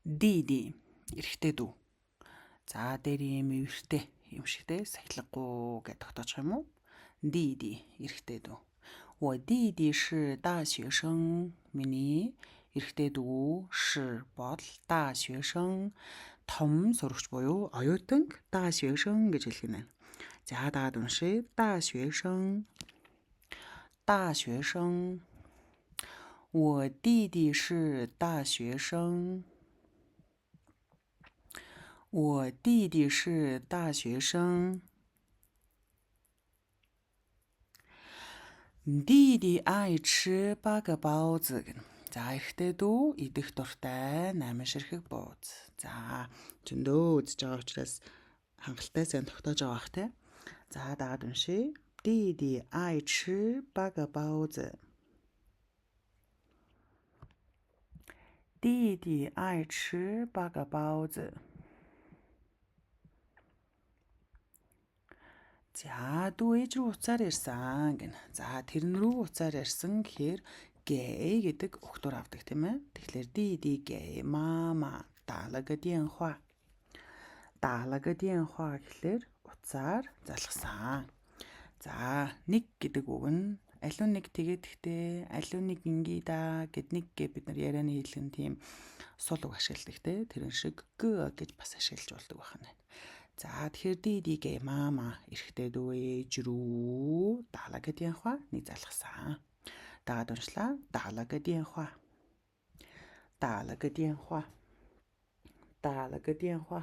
Диди эрэгтэй дүү. За дээр юм эвэртэй юм шигтэй сахилгагүй гэж тогтоочих юм уу? Диди эрэгтэй дүү. 我弟弟是大学生. Миний эрэгтэй дүү 是 бол 大学生. Том сурагч буюу оюутан 大学生гэж хэлэх нь. За дагаад уншъя. 大学生. 大学生. 我弟弟是大学生. 我弟弟是大学生. Диди 爱吃八个包子. За эрэгтэй дүү идэх дуртай 8 ширхэг бууз. За зөндөө үзэж байгаа учраас хангалттай сайн тогтоож байгаа бах те. За дагаад уншъя. Диди 爱吃八个包子. Диди 爱吃八个包子. За дүү ээж рүү уцаар ирсэн гэнэ. За тэрэн рүү уцаар ирсэн гэхээр гээ гэдэг өгтөр авдаг тийм ээ. Тэгэхээр диди гээ мама даалаг дианхуа. Даалаг дианхуа гэхээр уцаар залгасан. За нэг гэдэг үг нь аливаа нэг тэгээд гэхдээ аливаа нэг ингээ да гэд нэг гээ бид нар ярианы хэлэн тийм сул үг ашигладаг те. Тэрэн шиг г гэж бас ашиглаж болдог байна. За тэгэхээр дидигээ мама эрэгтэй дүү ээж рүү даалаг дианхуа нэг залгасан. Дагаад уншлаа. Даалаг дианхуа. Даалаг дианхуа. Даалаг дианхуа.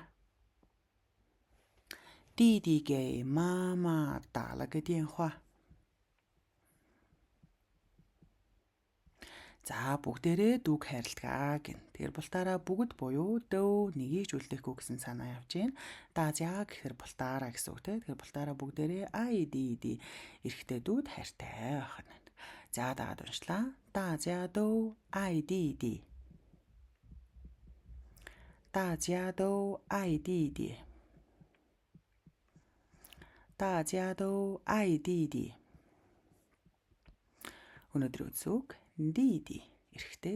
Дидигээ мама даалаг дианхуа. За бүгдээрээ дүүг хайрладаг гин. Тэгэхээр бултаараа бүгд буюу дөв нэгийг ч үлдэхгүй гэсэн санаа явж гин. Даажаа гэхээр бултаараа гэсэн үг те. Тэгэхээр бултаараа бүгдээрээ ай диди эрэгтэй дүүд хайртай байна. За дагаад уншлаа. Даажаа дөв ай диди. Даажаа дөв ай диди. Даажаа дөв ай диди. Өнөөдрийн үгс үг диди эрэгтэй